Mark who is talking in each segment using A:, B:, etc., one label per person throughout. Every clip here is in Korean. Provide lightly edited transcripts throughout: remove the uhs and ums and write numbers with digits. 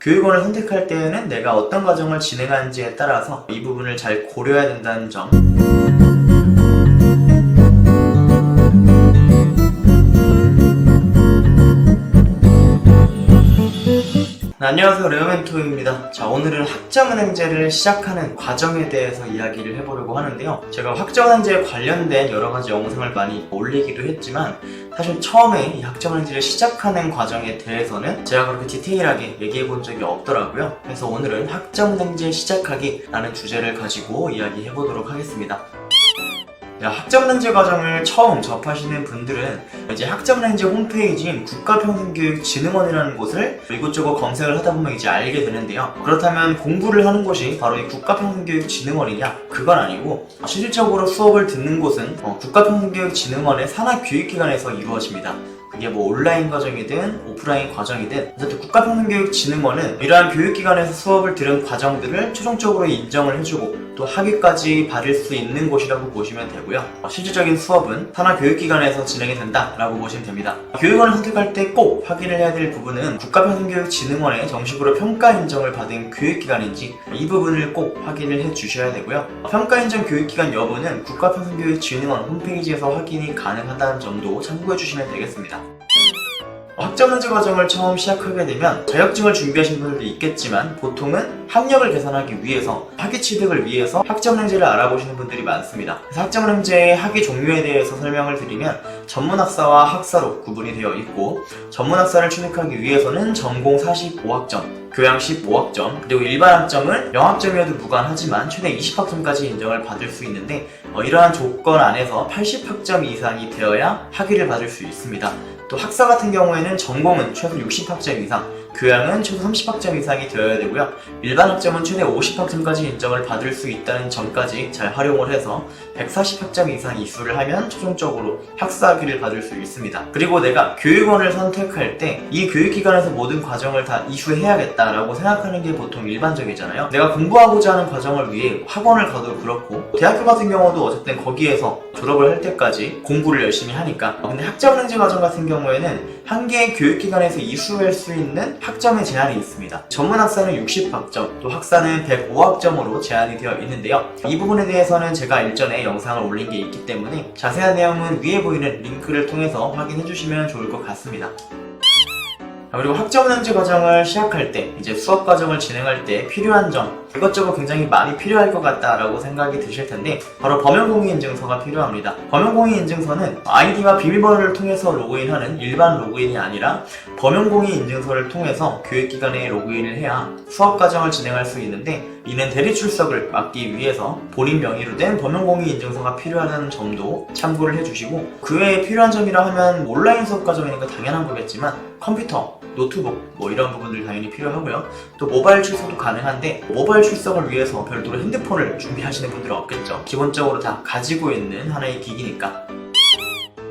A: 교육원을 선택할 때에는 내가 어떤 과정을 진행하는지에 따라서 이 부분을 잘 고려해야 된다는 점. 안녕하세요, 레오멘토입니다. 자, 오늘은 학점은행제를 시작하는 과정에 대해서 이야기를 해보려고 하는데요. 제가 학점은행제에 관련된 여러가지 영상을 많이 올리기도 했지만 사실 처음에 이 학점은행제를 시작하는 과정에 대해서는 제가 그렇게 디테일하게 얘기해본 적이 없더라고요. 그래서 오늘은 학점은행제 시작하기라는 주제를 가지고 이야기해보도록 하겠습니다. 학점은행제 과정을 처음 접하시는 분들은 이제 학점은행제 홈페이지인 국가평생교육진흥원이라는 곳을 이곳저곳 검색을 하다 보면 이제 알게 되는데요. 그렇다면 공부를 하는 곳이 바로 이 국가평생교육진흥원이냐? 그건 아니고 실질적으로 수업을 듣는 곳은 국가평생교육진흥원의 산하교육기관에서 이루어집니다. 그게 뭐 온라인 과정이든 오프라인 과정이든 어쨌든 국가평생교육진흥원은 이러한 교육기관에서 수업을 들은 과정들을 최종적으로 인정을 해주고 또 학위까지 받을 수 있는 곳이라고 보시면 되고요. 실질적인 수업은 산하교육기관에서 진행이 된다라고 보시면 됩니다. 교육원을 선택할 때 꼭 확인을 해야 될 부분은 국가평생교육진흥원에 정식으로 평가 인정을 받은 교육기관인지 이 부분을 꼭 확인을 해 주셔야 되고요. 평가 인정 교육기관 여부는 국가평생교육진흥원 홈페이지에서 확인이 가능하다는 점도 참고해 주시면 되겠습니다. 학점은행제 과정을 처음 시작하게 되면 자격증을 준비하신 분들도 있겠지만 보통은 학력을 계산하기 위해서 학위 취득을 위해서 학점은행제를 알아보시는 분들이 많습니다. 그래서 학점은행제의 학위 종류에 대해서 설명을 드리면 전문학사와 학사로 구분이 되어 있고 전문학사를 취득하기 위해서는 전공 45학점 교양 15학점, 그리고 일반 학점은 0학점이어도 무관하지만 최대 20학점까지 인정을 받을 수 있는데 이러한 조건 안에서 80학점 이상이 되어야 학위를 받을 수 있습니다. 또 학사 같은 경우에는 전공은 최소 60학점 이상, 교양은 최소 30학점 이상이 되어야 되고요. 일반 학점은 최대 50학점까지 인정을 받을 수 있다는 점까지 잘 활용을 해서 140학점 이상 이수를 하면 최종적으로 학사 학위를 받을 수 있습니다. 그리고 내가 교육원을 선택할 때 이 교육기관에서 모든 과정을 다 이수해야겠다라고 생각하는 게 보통 일반적이잖아요. 내가 공부하고자 하는 과정을 위해 학원을 가도 그렇고 대학교 같은 경우도 어쨌든 거기에서 졸업을 할 때까지 공부를 열심히 하니까 근데 학점은행제 과정 같은 경우에는 한 개의 교육기관에서 이수할 수 있는 학점의 제한이 있습니다. 전문학사는 60학점, 또 학사는 105학점으로 제한이 되어 있는데요. 이 부분에 대해서는 제가 일전에 영상을 올린 게 있기 때문에 자세한 내용은 위에 보이는 링크를 통해서 확인해 주시면 좋을 것 같습니다. 그리고 학점은행제 과정을 시작할 때 이제 수업 과정을 진행할 때 필요한 점 이것저것 굉장히 많이 필요할 것 같다라고 생각이 드실 텐데 바로 범용공인인증서가 필요합니다. 범용공인인증서는 아이디와 비밀번호를 통해서 로그인하는 일반 로그인이 아니라 범용공인인증서를 통해서 교육기관에 로그인을 해야 수업 과정을 진행할 수 있는데 이는 대리 출석을 막기 위해서 본인 명의로 된 범용공인인증서가 필요하다는 점도 참고를 해주시고 그 외에 필요한 점이라 하면 온라인 수업 과정이니까 당연한 거겠지만 컴퓨터, 노트북 이런 부분들 당연히 필요하고요. 또 모바일 출석도 가능한데 모바일 출석을 위해서 별도로 핸드폰을 준비하시는 분들은 없겠죠. 기본적으로 다 가지고 있는 하나의 기기니까.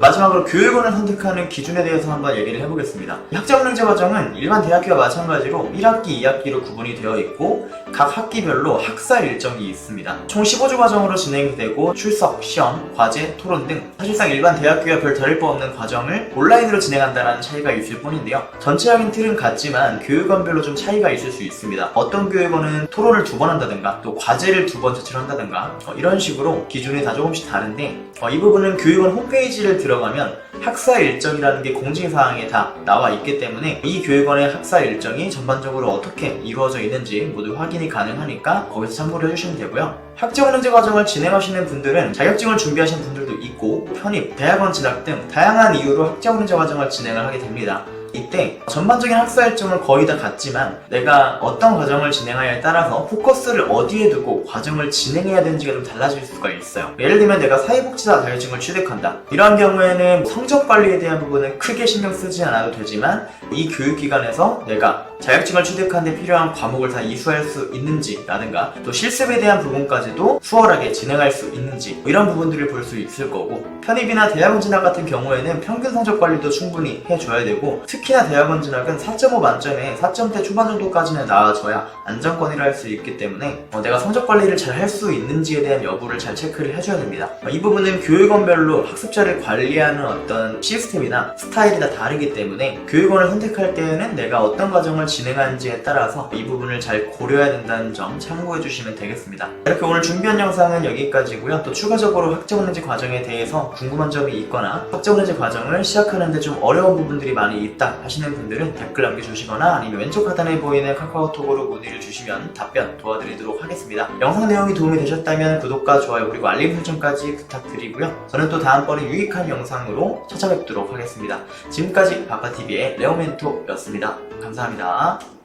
A: 마지막으로 교육원을 선택하는 기준에 대해서 한번 얘기를 해보겠습니다. 학점은행제 과정은 일반 대학교와 마찬가지로 1학기, 2학기로 구분이 되어 있고 각 학기별로 학사 일정이 있습니다. 총 15주 과정으로 진행이 되고 출석, 시험, 과제, 토론 등 사실상 일반 대학교와 별 다를 바 없는 과정을 온라인으로 진행한다는 차이가 있을 뿐인데요. 전체적인 틀은 같지만 교육원별로 좀 차이가 있을 수 있습니다. 어떤 교육원은 토론을 2번 한다든가 또 과제를 2번 제출을 한다든가 이런 식으로 기준이 다 조금씩 다른데 이 부분은 교육원 홈페이지를 들어가면 학사 일정이라는 게 공지사항에 다 나와 있기 때문에 이 교육원의 학사 일정이 전반적으로 어떻게 이루어져 있는지 모두 확인이 가능하니까 거기서 참고를 해주시면 되고요. 학점은행제 과정을 진행하시는 분들은 자격증을 준비하시는 분들도 있고 편입, 대학원 진학 등 다양한 이유로 학점은행제 과정을 진행을 하게 됩니다. 이때 전반적인 학사 일정은 거의 다 같지만 내가 어떤 과정을 진행하냐에 따라서 포커스를 어디에 두고 과정을 진행해야 되는지가 좀 달라질 수가 있어요. 예를 들면 내가 사회복지사 자격증을 취득한다. 이러한 경우에는 성적 관리에 대한 부분은 크게 신경 쓰지 않아도 되지만 이 교육기관에서 내가 자격증을 취득하는 데 필요한 과목을 다 이수할 수 있는지 라든가 또 실습에 대한 부분까지도 수월하게 진행할 수 있는지 이런 부분들을 볼 수 있을 거고 편입이나 대학원 진학 같은 경우에는 평균 성적 관리도 충분히 해줘야 되고 특히나 대학원 진학은 4.5 만점에 4점대 초반 정도까지는 나와줘야 안정권이라 할 수 있기 때문에 내가 성적 관리를 잘 할 수 있는지에 대한 여부를 잘 체크를 해줘야 됩니다. 이 부분은 교육원별로 학습자를 관리하는 어떤 시스템이나 스타일이 다 다르기 때문에 교육원을 선택할 때에는 내가 어떤 과정을 진행하는지에 따라서 이 부분을 잘 고려해야 된다는 점 참고해 주시면 되겠습니다. 이렇게 오늘 준비한 영상은 여기까지고요. 또 추가적으로 학점은행제 과정에 대해서 궁금한 점이 있거나 학점은행제 과정을 시작하는데 좀 어려운 부분들이 많이 있다 하시는 분들은 댓글 남겨주시거나 아니면 왼쪽 하단에 보이는 카카오톡으로 문의를 주시면 답변 도와드리도록 하겠습니다. 영상 내용이 도움이 되셨다면 구독과 좋아요 그리고 알림 설정까지 부탁드리고요. 저는 또 다음번에 유익한 영상으로 찾아뵙도록 하겠습니다. 지금까지 바카TV의 레오멘토였습니다. 감사합니다.